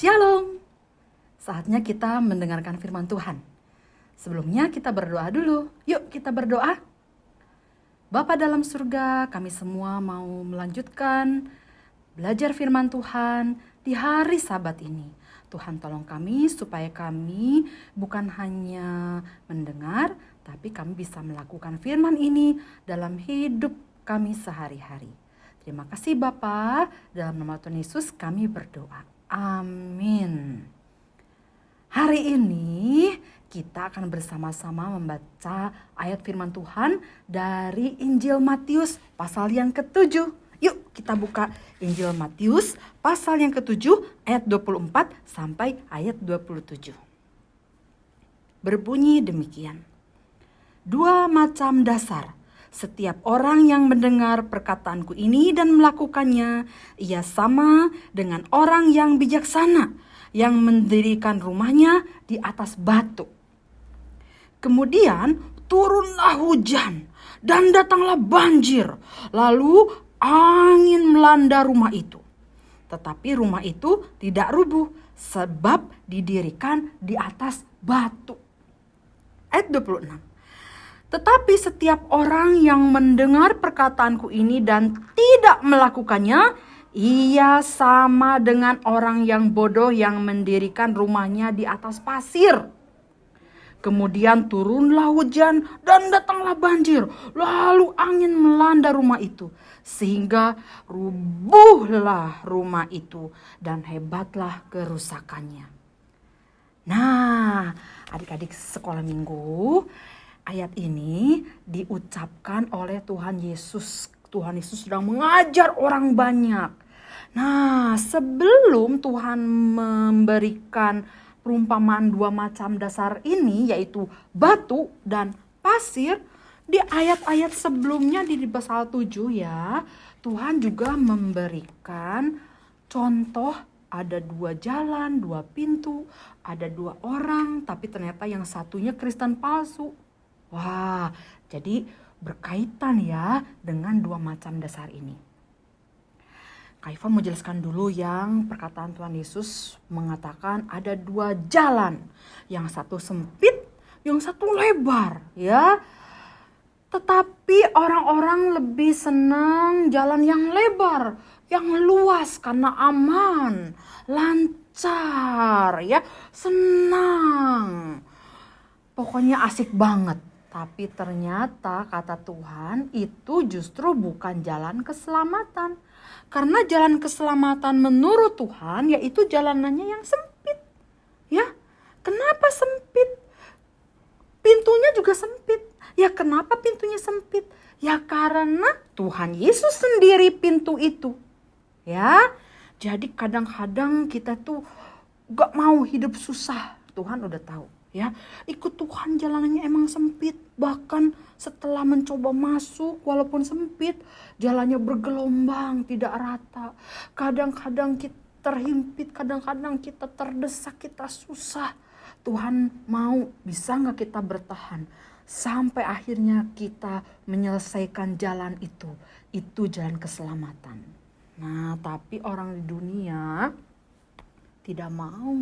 Shalom. Saatnya kita mendengarkan firman Tuhan. Sebelumnya kita berdoa dulu. Yuk kita berdoa. Bapa dalam surga, kami semua mau melanjutkan belajar firman Tuhan di hari Sabat ini. Tuhan tolong kami supaya kami bukan hanya mendengar, tapi kami bisa melakukan firman ini dalam hidup kami sehari-hari. Terima kasih Bapa, dalam nama Tuhan Yesus kami berdoa. Amin. Hari ini kita akan bersama-sama membaca ayat firman Tuhan dari Injil Matius pasal yang ke-7. Yuk kita buka Injil Matius pasal yang ke-7 ayat 24 sampai ayat 27. Berbunyi demikian. 2 macam dasar. Setiap orang yang mendengar perkataanku ini dan melakukannya, ia sama dengan orang yang bijaksana yang mendirikan rumahnya di atas batu. Kemudian turunlah hujan dan datanglah banjir, lalu angin melanda rumah itu. Tetapi rumah itu tidak rubuh sebab didirikan di atas batu. Ayat 26. Tetapi setiap orang yang mendengar perkataanku ini dan tidak melakukannya, ia sama dengan orang yang bodoh yang mendirikan rumahnya di atas pasir. Kemudian turunlah hujan dan datanglah banjir, lalu angin melanda rumah itu, sehingga rubuhlah rumah itu dan hebatlah kerusakannya. Nah, adik-adik sekolah minggu, ayat ini diucapkan oleh Tuhan Yesus. Tuhan Yesus sedang mengajar orang banyak. Nah, sebelum Tuhan memberikan perumpamaan 2 macam dasar ini, yaitu batu dan pasir, di ayat-ayat sebelumnya di pasal 7 ya, Tuhan juga memberikan contoh ada 2 jalan, 2 pintu, ada 2 orang, tapi ternyata yang satunya Kristen palsu. Wah, jadi berkaitan ya dengan 2 macam dasar ini. Kak Iva mau jelaskan dulu yang perkataan Tuhan Yesus mengatakan ada 2 jalan. Yang satu sempit, yang satu lebar ya. Tetapi orang-orang lebih senang jalan yang lebar, yang luas karena aman, lancar ya, senang. Pokoknya asik banget. Tapi ternyata kata Tuhan itu justru bukan jalan keselamatan. Karena jalan keselamatan menurut Tuhan yaitu jalanannya yang sempit. Ya, kenapa sempit? Pintunya juga sempit. Ya kenapa pintunya sempit? Ya karena Tuhan Yesus sendiri pintu itu. Ya, jadi kadang-kadang kita tuh gak mau hidup susah. Tuhan udah tahu. Ya, ikut Tuhan jalanannya emang sempit. Bahkan setelah mencoba masuk walaupun sempit, jalannya bergelombang, tidak rata. Kadang-kadang kita terhimpit, kadang-kadang kita terdesak, kita susah. Tuhan mau, bisa gak kita bertahan sampai akhirnya kita menyelesaikan jalan itu. Itu jalan keselamatan. Nah, tapi orang di dunia tidak mau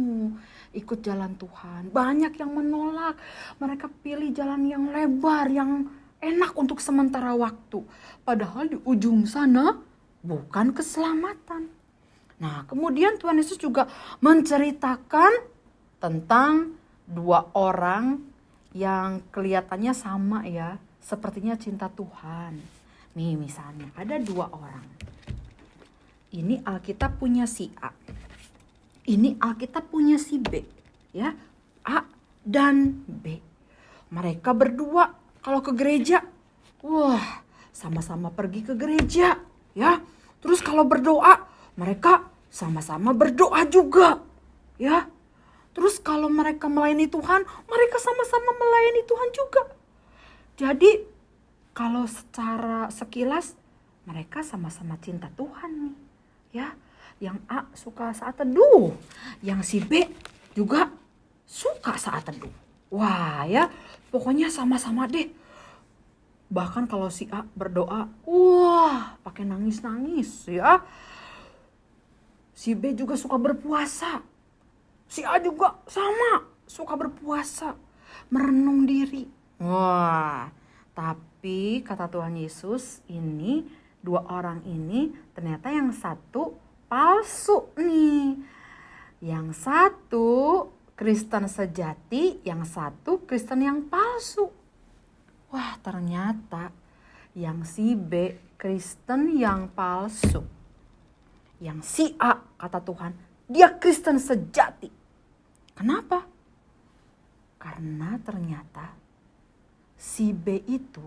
ikut jalan Tuhan. Banyak yang menolak. Mereka pilih jalan yang lebar, yang enak untuk sementara waktu. Padahal di ujung sana bukan keselamatan. Nah, kemudian Tuhan Yesus juga menceritakan tentang 2 orang yang kelihatannya sama ya. Sepertinya cinta Tuhan. Nih misalnya ada 2 orang. Ini Alkitab punya si A. Ini Alkitab punya si B, ya, A dan B. Mereka berdua kalau ke gereja, wah, sama-sama pergi ke gereja, ya. Terus kalau berdoa, mereka sama-sama berdoa juga, ya. Terus kalau mereka melayani Tuhan, mereka sama-sama melayani Tuhan juga. Jadi kalau secara sekilas mereka sama-sama cinta Tuhan nih, ya. Yang A suka saat teduh, yang si B juga suka saat teduh. Wah ya, pokoknya sama-sama deh. Bahkan kalau si A berdoa, wah pakai nangis-nangis ya. Si B juga suka berpuasa. Si A juga sama, suka berpuasa, merenung diri. Wah, tapi kata Tuhan Yesus, ini dua orang ini ternyata yang satu palsu nih. Yang satu Kristen sejati, yang satu Kristen yang palsu. Wah, ternyata yang si B Kristen yang palsu. Yang si A, kata Tuhan, dia Kristen sejati. Kenapa? Karena ternyata si B itu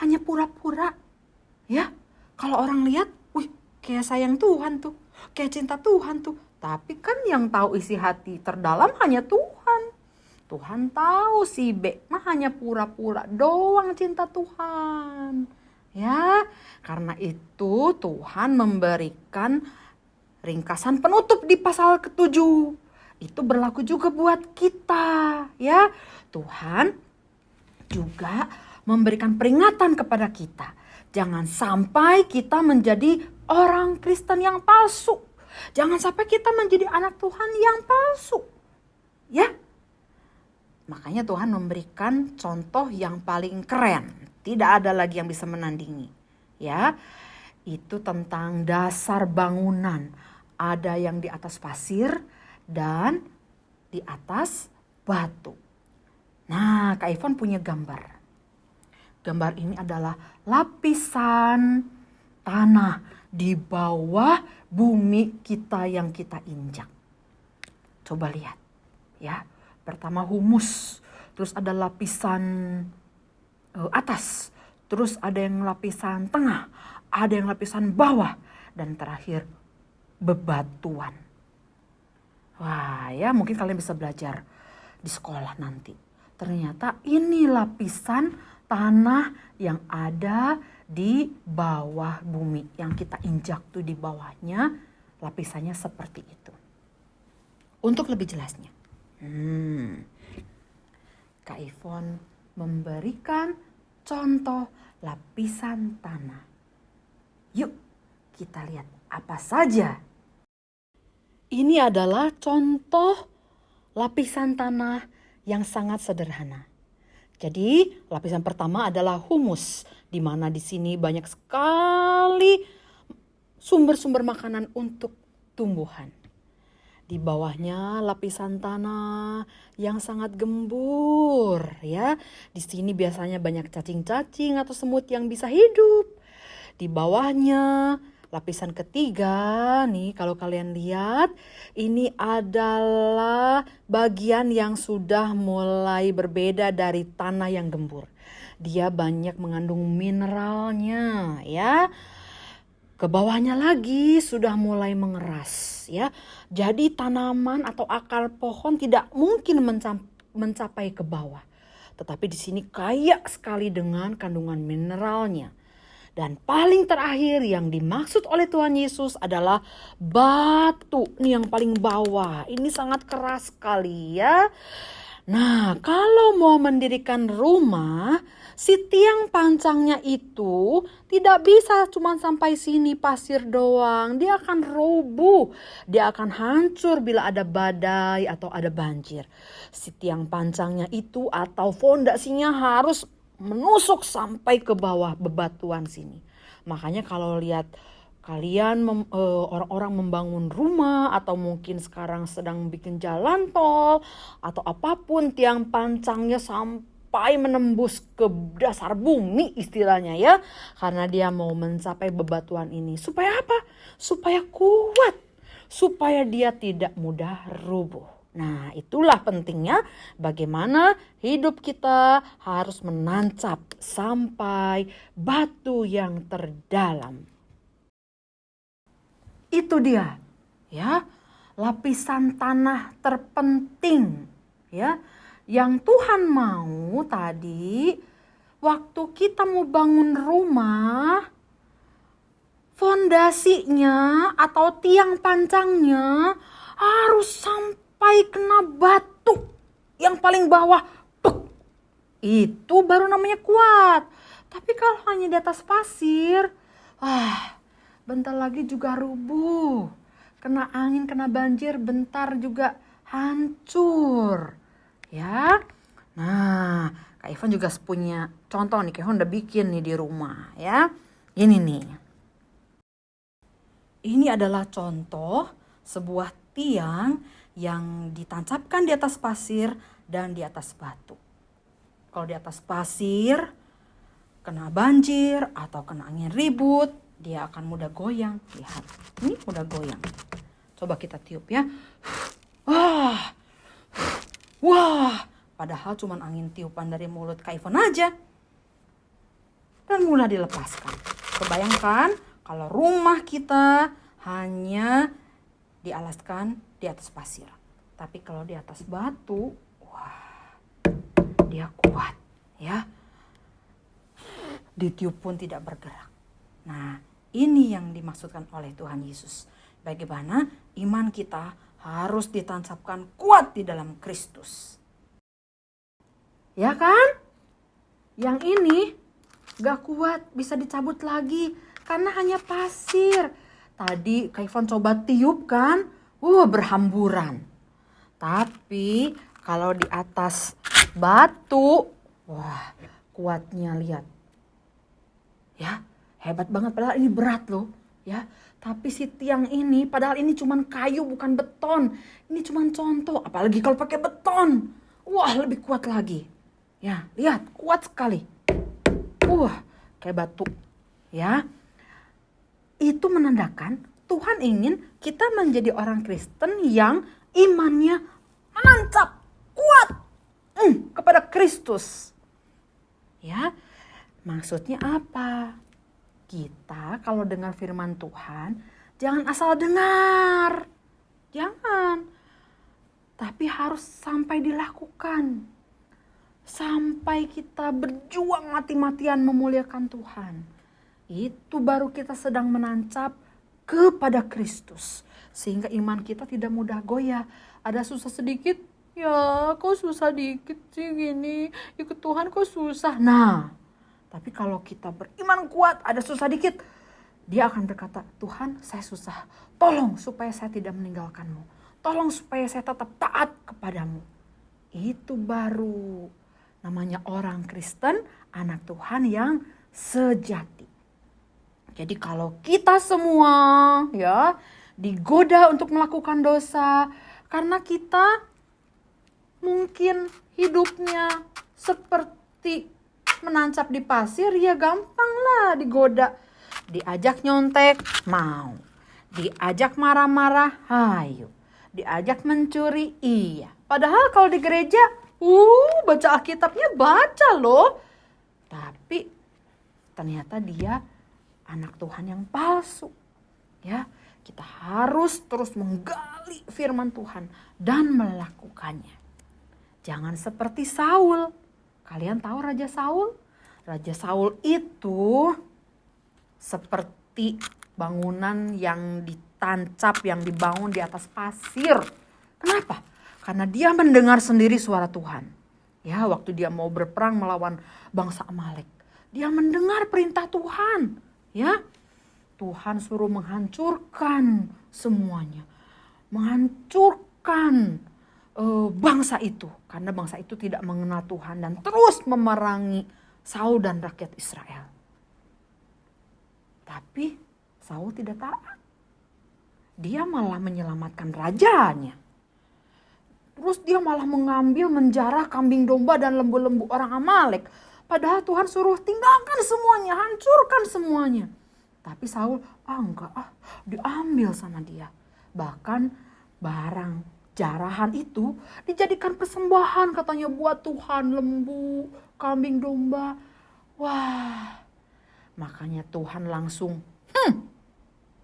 hanya pura-pura. Ya, kalau orang lihat, wih, kayak sayang Tuhan tuh, kayak cinta Tuhan tuh. Tapi kan yang tahu isi hati terdalam hanya Tuhan. Tuhan tahu si B mah hanya pura-pura doang cinta Tuhan. Ya, karena itu Tuhan memberikan ringkasan penutup di pasal ke-7. Itu berlaku juga buat kita, ya. Tuhan juga memberikan peringatan kepada kita. Jangan sampai kita menjadi orang Kristen yang palsu. Jangan sampai kita menjadi anak Tuhan yang palsu. Ya. Makanya Tuhan memberikan contoh yang paling keren. Tidak ada lagi yang bisa menandingi. Ya. Itu tentang dasar bangunan. Ada yang di atas pasir dan di atas batu. Nah, Kak Ivon punya gambar. Gambar ini adalah lapisan tanah di bawah bumi kita yang kita injak. Coba lihat ya. Pertama humus, terus ada lapisan atas, terus ada yang lapisan tengah, ada yang lapisan bawah, dan terakhir bebatuan. Wah, ya mungkin kalian bisa belajar di sekolah nanti. Ternyata ini lapisan tanah yang ada di bawah bumi. Yang kita injak tuh di bawahnya lapisannya seperti itu. Untuk lebih jelasnya. Kak Ivon memberikan contoh lapisan tanah. Yuk kita lihat apa saja. Ini adalah contoh lapisan tanah yang sangat sederhana. Jadi lapisan pertama adalah humus, di mana di sini banyak sekali sumber-sumber makanan untuk tumbuhan. Di bawahnya lapisan tanah yang sangat gembur, ya. Di sini biasanya banyak cacing-cacing atau semut yang bisa hidup. Di bawahnya lapisan ketiga nih, kalau kalian lihat, ini adalah bagian yang sudah mulai berbeda dari tanah yang gembur. Dia banyak mengandung mineralnya, ya. Ke bawahnya lagi sudah mulai mengeras, ya. Jadi tanaman atau akar pohon tidak mungkin mencapai ke bawah. Tetapi di sini kaya sekali dengan kandungan mineralnya. Dan paling terakhir yang dimaksud oleh Tuhan Yesus adalah batu. Ini yang paling bawah. Ini sangat keras sekali ya. Nah, kalau mau mendirikan rumah, si tiang pancangnya itu tidak bisa cuma sampai sini pasir doang. Dia akan roboh. Dia akan hancur bila ada badai atau ada banjir. Si tiang pancangnya itu atau fondasinya harus menusuk sampai ke bawah bebatuan sini. Makanya kalau lihat kalian orang-orang membangun rumah atau mungkin sekarang sedang bikin jalan tol atau apapun, tiang pancangnya sampai menembus ke dasar bumi istilahnya ya. Karena dia mau mencapai bebatuan ini. Supaya apa? Supaya kuat. Supaya dia tidak mudah rubuh. Nah, itulah pentingnya bagaimana hidup kita harus menancap sampai batu yang terdalam. Itu dia, ya, lapisan tanah terpenting, ya, yang Tuhan mau tadi waktu kita mau bangun rumah, fondasinya atau tiang pancangnya harus sampai kena batu yang paling bawah. Itu baru namanya kuat. Tapi kalau hanya di atas pasir, bentar lagi juga rubuh. kena angin, kena banjir, bentar juga hancur. Ya. Nah, Kak Ivan juga punya contoh nih, Kak Ivan udah bikin nih di rumah ya. Ini nih. Ini adalah contoh sebuah tiang yang ditancapkan di atas pasir dan di atas batu. Kalau di atas pasir, kena banjir atau kena angin ribut, dia akan mudah goyang. Lihat, ini mudah goyang. Coba kita tiup ya. Wah, wah, padahal cuma angin tiupan dari mulut Kak Ivan aja. Dan mudah dilepaskan. Kebayangkan kalau rumah kita hanya dialaskan di atas pasir. Tapi kalau di atas batu, wah, dia kuat ya. Ditiup pun tidak bergerak. Nah, ini yang dimaksudkan oleh Tuhan Yesus. Bagaimana iman kita harus ditancapkan kuat di dalam Kristus. Ya kan? Yang ini gak kuat, bisa dicabut lagi karena hanya pasir. Tadi Kak Ivan coba tiup kan, berhamburan. Tapi kalau di atas batu, wah, kuatnya lihat. Ya, hebat banget, padahal ini berat loh, ya. Tapi si tiang ini, padahal ini cuman kayu bukan beton. Ini cuman contoh, apalagi kalau pakai beton. Wah, lebih kuat lagi. Ya, lihat, kuat sekali. Kayak batu. Ya. Itu menandakan Tuhan ingin kita menjadi orang Kristen yang imannya menancap kuat kepada Kristus. Ya. Maksudnya apa? Kita kalau dengar firman Tuhan, jangan asal dengar. Jangan. Tapi harus sampai dilakukan. Sampai kita berjuang mati-matian memuliakan Tuhan. Itu baru kita sedang menancap kepada Kristus. Sehingga iman kita tidak mudah goyah. Ada susah sedikit, ya kok susah dikit sih gini. Ikut Tuhan kok susah. Nah, tapi kalau kita beriman kuat, ada susah dikit, dia akan berkata, Tuhan saya susah, tolong supaya saya tidak meninggalkanmu. Tolong supaya saya tetap taat kepadamu. Itu baru namanya orang Kristen, anak Tuhan yang sejati. Jadi kalau kita semua ya digoda untuk melakukan dosa, karena kita mungkin hidupnya seperti menancap di pasir, ya gampang lah digoda. Diajak nyontek, mau. Diajak marah-marah, hayu. Diajak mencuri, iya. Padahal kalau di gereja, baca Alkitabnya baca loh. Tapi ternyata dia anak Tuhan yang palsu. Ya, kita harus terus menggali firman Tuhan dan melakukannya. Jangan seperti Saul. Kalian tahu Raja Saul? Raja Saul itu seperti bangunan yang ditancap, yang dibangun di atas pasir. Kenapa? Karena dia mendengar sendiri suara Tuhan. Ya, waktu dia mau berperang melawan bangsa Amalek. Dia mendengar perintah Tuhan. Ya, Tuhan suruh menghancurkan semuanya. Menghancurkan bangsa itu, karena bangsa itu tidak mengenal Tuhan dan terus memerangi Saul dan rakyat Israel. Tapi Saul tidak taat. Dia malah menyelamatkan rajanya. Terus dia malah mengambil, menjarah kambing domba dan lembu-lembu orang Amalek. Padahal Tuhan suruh tinggalkan semuanya, hancurkan semuanya. Tapi Saul, diambil sama dia. Bahkan barang jarahan itu dijadikan persembahan katanya buat Tuhan, lembu, kambing domba. Wah, makanya Tuhan langsung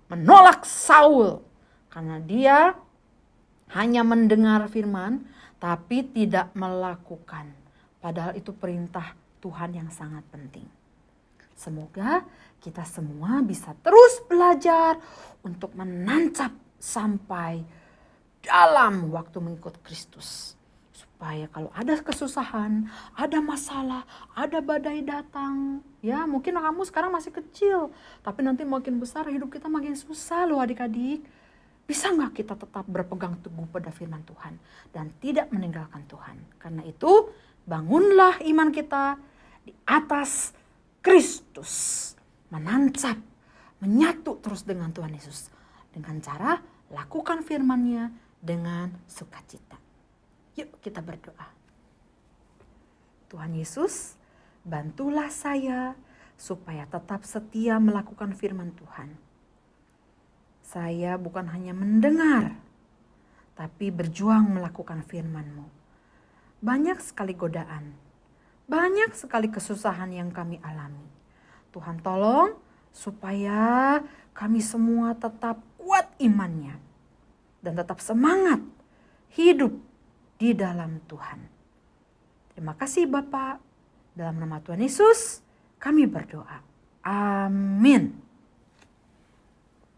menolak Saul. Karena dia hanya mendengar firman tapi tidak melakukan. Padahal itu perintah Tuhan yang sangat penting. Semoga kita semua bisa terus belajar untuk menancap sampai dalam waktu mengikut Kristus. Supaya kalau ada kesusahan, ada masalah, ada badai datang. Ya, mungkin kamu sekarang masih kecil. Tapi nanti makin besar hidup kita makin susah loh adik-adik. Bisa nggak kita tetap berpegang teguh pada firman Tuhan dan tidak meninggalkan Tuhan? Karena itu bangunlah iman kita di atas Kristus. Menancap, menyatu terus dengan Tuhan Yesus. Dengan cara lakukan firman-Nya dengan sukacita. Yuk kita berdoa. Tuhan Yesus, bantulah saya supaya tetap setia melakukan firman Tuhan. Saya bukan hanya mendengar, tapi berjuang melakukan firman-Mu. Banyak sekali godaan, banyak sekali kesusahan yang kami alami. Tuhan tolong supaya kami semua tetap kuat imannya dan tetap semangat hidup di dalam Tuhan. Terima kasih Bapak. Dalam nama Tuhan Yesus kami berdoa. Amin.